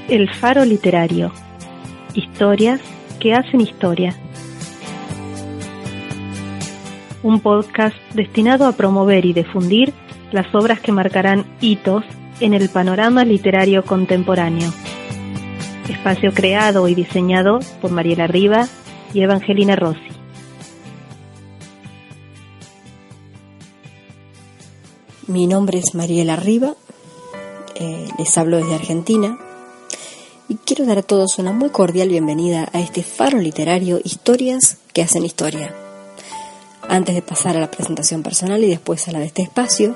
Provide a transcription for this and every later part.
El Faro Literario. Historias que hacen historia. Un podcast destinado a promover y difundir las obras que marcarán hitos en el panorama literario contemporáneo. Espacio creado y diseñado por Mariela Riva y Evangelina Rossi. Mi nombre es Mariela Riva, les hablo desde Argentina y quiero dar a todos una muy cordial bienvenida a este faro literario Historias que hacen historia. Antes de pasar a la presentación personal y después a la de este espacio,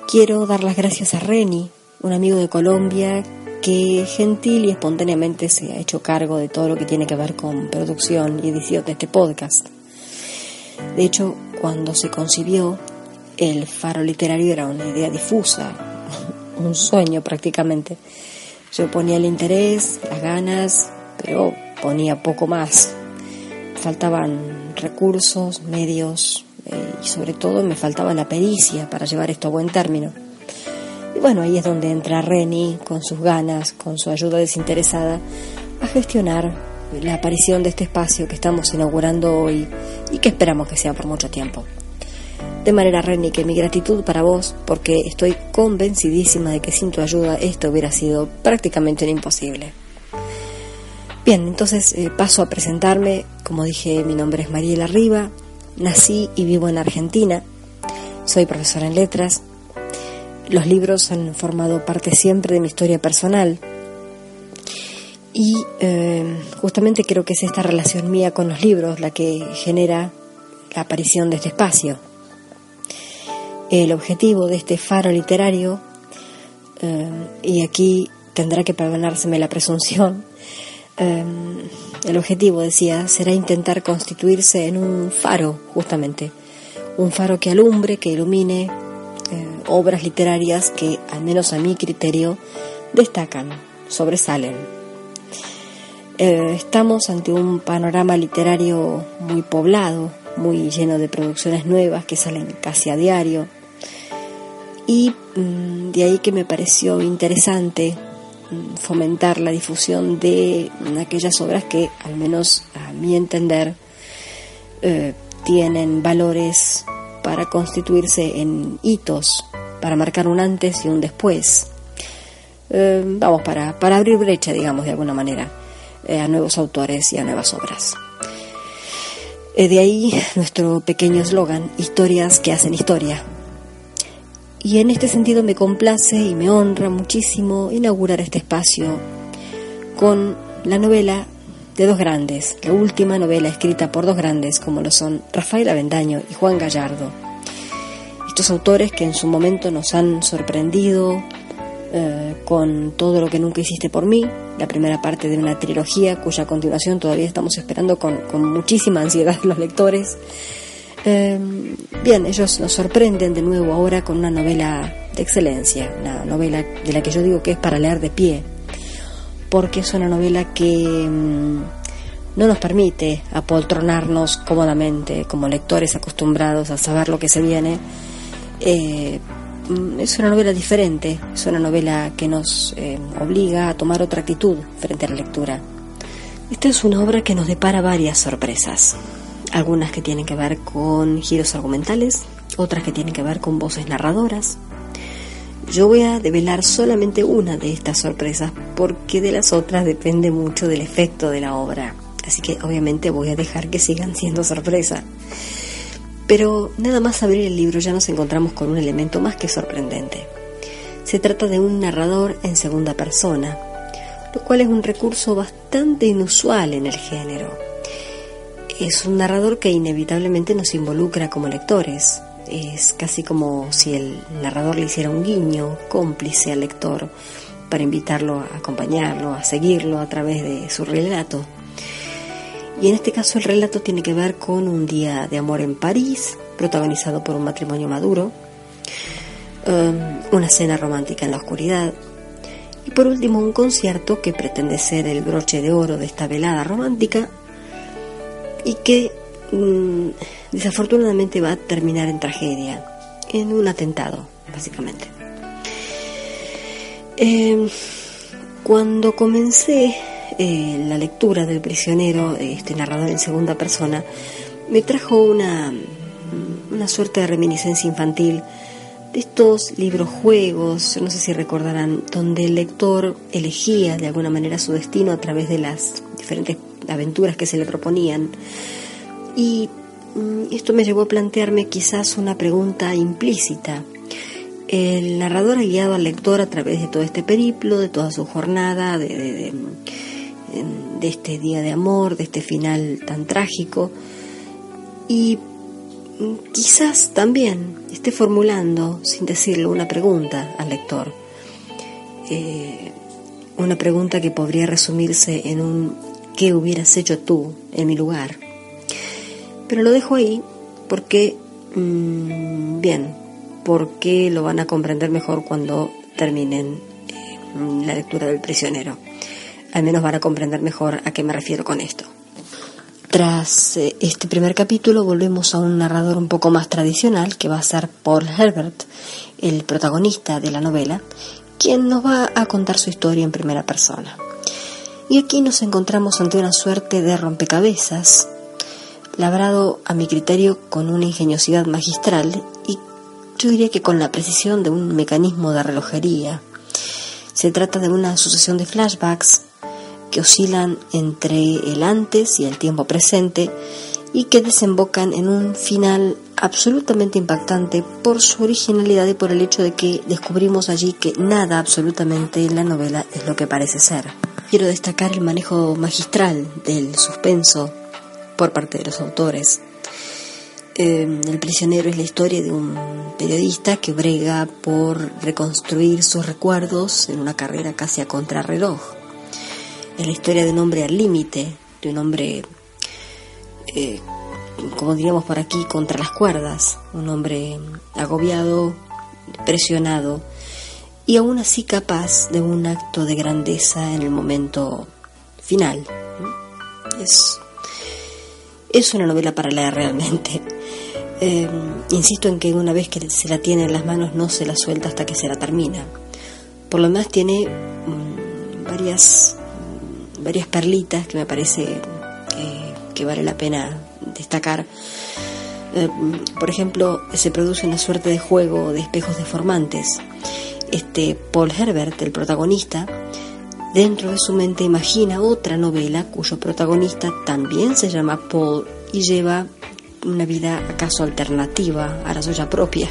quiero dar las gracias a Reni, un amigo de Colombia que gentil y espontáneamente se ha hecho cargo de todo lo que tiene que ver con producción y edición de este podcast. De hecho, cuando se concibió, el faro literario era una idea difusa, un sueño prácticamente. Yo ponía el interés, las ganas, pero ponía poco más. Faltaban recursos, medios y sobre todo me faltaba la pericia para llevar esto a buen término. Y bueno, ahí es donde entra Reni con sus ganas, con su ayuda desinteresada, a gestionar la aparición de este espacio que estamos inaugurando hoy y que esperamos que sea por mucho tiempo. De manera, Reni, que mi gratitud para vos, porque estoy convencidísima de que sin tu ayuda esto hubiera sido prácticamente un imposible. Bien, entonces paso a presentarme. Como dije, mi nombre es Mariela Riva, nací y vivo en Argentina, soy profesora en letras. Los libros han formado parte siempre de mi historia personal y justamente creo que es esta relación mía con los libros la que genera la aparición de este espacio. El objetivo de este faro literario, y aquí tendrá que perdonárseme la presunción, el objetivo, decía, será intentar constituirse en un faro, justamente, un faro que alumbre, que ilumine obras literarias que, al menos a mi criterio, destacan, sobresalen. Estamos ante un panorama literario muy poblado, muy lleno de producciones nuevas que salen casi a diario. Y de ahí que me pareció interesante fomentar la difusión de aquellas obras que, al menos a mi entender, tienen valores para constituirse en hitos, para marcar un antes y un después. Para abrir brecha, digamos, de alguna manera, a nuevos autores y a nuevas obras. De ahí nuestro pequeño eslogan, historias que hacen historia. Y en este sentido me complace y me honra muchísimo inaugurar este espacio con la novela de dos grandes, la última novela escrita por dos grandes como lo son Rafael Avendaño y Juan Gallardo. Estos autores que en su momento nos han sorprendido con Todo lo que nunca hiciste por mí, la primera parte de una trilogía cuya continuación todavía estamos esperando con muchísima ansiedad los lectores. Bien, ellos nos sorprenden de nuevo ahora con una novela de excelencia, una novela de la que yo digo que es para leer de pie, porque es una novela que no nos permite apoltronarnos cómodamente como lectores acostumbrados a saber lo que se viene. Es una novela diferente, es una novela que nos obliga a tomar otra actitud frente a la lectura. Esta es una obra que nos depara varias sorpresas. Algunas que tienen que ver con giros argumentales, otras que tienen que ver con voces narradoras. Yo voy a develar solamente una de estas sorpresas porque de las otras depende mucho del efecto de la obra. Así que obviamente voy a dejar que sigan siendo sorpresa. Pero nada más abrir el libro ya nos encontramos con un elemento más que sorprendente. Se trata de un narrador en segunda persona, lo cual es un recurso bastante inusual en el género. Es un narrador que inevitablemente nos involucra como lectores. Es casi como si el narrador le hiciera un guiño cómplice al lector para invitarlo a acompañarlo, a seguirlo a través de su relato. Y en este caso el relato tiene que ver con un día de amor en París, protagonizado por un matrimonio maduro, una cena romántica en la oscuridad y por último un concierto que pretende ser el broche de oro de esta velada romántica y que desafortunadamente va a terminar en tragedia, en un atentado, básicamente. Cuando comencé la lectura del prisionero, este narrador en segunda persona, me trajo una suerte de reminiscencia infantil de estos libros juegos, no sé si recordarán, donde el lector elegía de alguna manera su destino a través de las diferentes aventuras que se le proponían. Y esto me llevó a plantearme quizás una pregunta implícita. El narrador ha guiado al lector a través de todo este periplo, de toda su jornada, de este día de amor, de este final tan trágico, y quizás también esté formulando, sin decirlo, una pregunta al lector. Una pregunta que podría resumirse en un ¿qué hubieras hecho tú en mi lugar? Pero lo dejo ahí porque, porque lo van a comprender mejor cuando terminen la lectura del prisionero. Al menos van a comprender mejor a qué me refiero con esto. Tras este primer capítulo volvemos a un narrador un poco más tradicional, que va a ser Paul Herbert, el protagonista de la novela, quien nos va a contar su historia en primera persona. Y aquí nos encontramos ante una suerte de rompecabezas, labrado a mi criterio con una ingeniosidad magistral y yo diría que con la precisión de un mecanismo de relojería. Se trata de una sucesión de flashbacks que oscilan entre el antes y el tiempo presente y que desembocan en un final absolutamente impactante por su originalidad y por el hecho de que descubrimos allí que nada absolutamente en la novela es lo que parece ser. Quiero destacar el manejo magistral del suspenso por parte de los autores. El prisionero es la historia de un periodista que brega por reconstruir sus recuerdos en una carrera casi a contrarreloj. Es la historia de un hombre al límite, de un hombre, como diríamos por aquí, contra las cuerdas, un hombre agobiado, presionado y aún así capaz de un acto de grandeza en el momento final. Es una novela para leer realmente. Insisto en que una vez que se la tiene en las manos no se la suelta hasta que se la termina. Por lo demás tiene varias perlitas que me parece que vale la pena destacar. Por ejemplo, se produce una suerte de juego de espejos deformantes. Paul Herbert, el protagonista, dentro de su mente imagina otra novela cuyo protagonista también se llama Paul y lleva una vida acaso alternativa a la suya propia.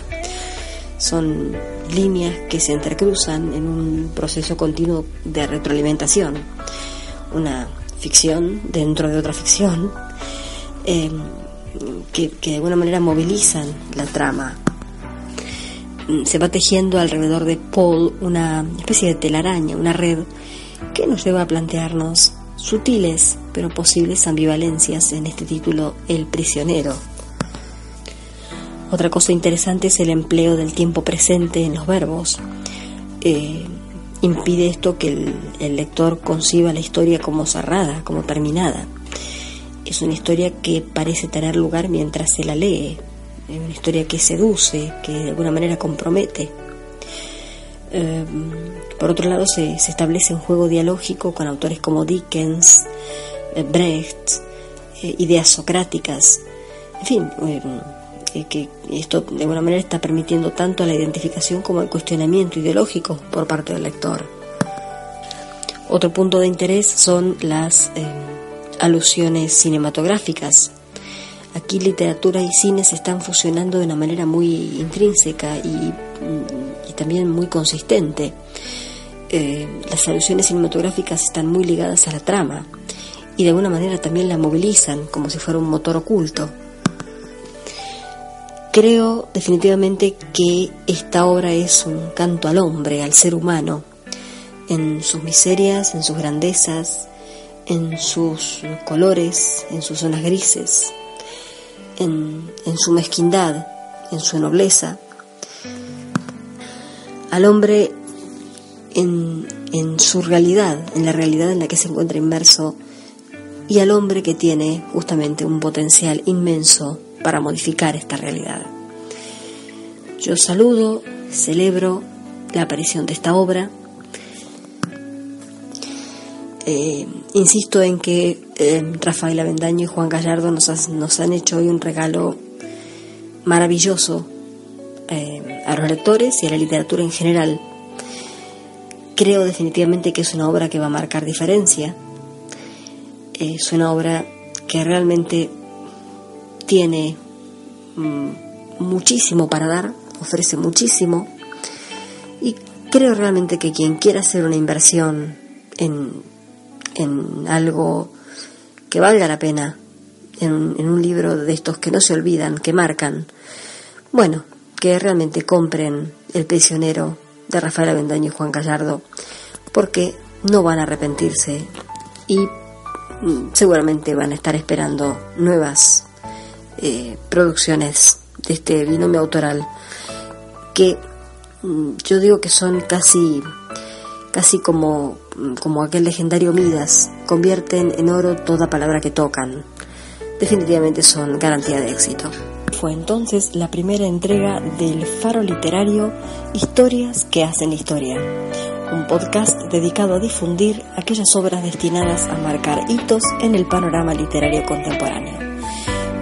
Son líneas que se entrecruzan en un proceso continuo de retroalimentación. Una ficción dentro de otra ficción que de alguna manera movilizan la trama. Se va tejiendo alrededor de Paul una especie de telaraña, una red que nos lleva a plantearnos sutiles pero posibles ambivalencias en este título, El prisionero. Otra cosa interesante es el empleo del tiempo presente en los verbos. Impide esto que el lector conciba la historia como cerrada, como terminada. Es una historia que parece tener lugar mientras se la lee, es una historia que seduce, que de alguna manera compromete. Por otro lado, se establece un juego dialógico con autores como Dickens, Brecht, ideas socráticas, en fin, que esto de alguna manera está permitiendo tanto la identificación como el cuestionamiento ideológico por parte del lector. Otro punto de interés son las alusiones cinematográficas. Aquí literatura y cine se están fusionando de una manera muy intrínseca y también muy consistente. Las alusiones cinematográficas están muy ligadas a la trama y de alguna manera también la movilizan como si fuera un motor oculto. Creo definitivamente que esta obra es un canto al hombre, al ser humano, en sus miserias, en sus grandezas, en sus colores, en sus zonas grises, en su mezquindad, en su nobleza. Al hombre en su realidad, en la realidad en la que se encuentra inmerso, y al hombre que tiene justamente un potencial inmenso para modificar esta realidad. Yo saludo, celebro la aparición de esta obra Insisto en que Rafael Avendaño y Juan Gallardo nos han hecho hoy un regalo maravilloso a los lectores y a la literatura en general. Creo definitivamente que es una obra que va a marcar diferencia. Es una obra que realmente tiene muchísimo para dar, ofrece muchísimo, y creo realmente que quien quiera hacer una inversión en algo que valga la pena, en un libro de estos que no se olvidan, que marcan, bueno, que realmente compren El prisionero de Rafael Avendaño y Juan Gallardo, porque no van a arrepentirse y seguramente van a estar esperando nuevas producciones de este binomio autoral, que yo digo que son casi como aquel legendario Midas, convierten en oro toda palabra que tocan. Definitivamente son garantía de éxito. Fue entonces la primera entrega del Faro Literario Historias que hacen historia, un podcast dedicado a difundir aquellas obras destinadas a marcar hitos en el panorama literario contemporáneo.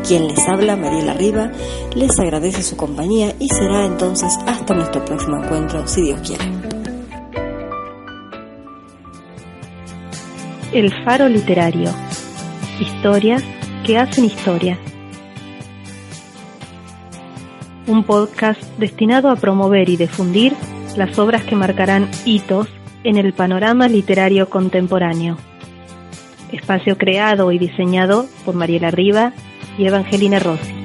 Quien les habla, Mariela Riva, les agradece su compañía y será entonces hasta nuestro próximo encuentro, si Dios quiere. El Faro Literario. Historias que hacen historia. Un podcast destinado a promover y difundir las obras que marcarán hitos en el panorama literario contemporáneo. Espacio creado y diseñado por Mariela Riva y Evangelina Rossi.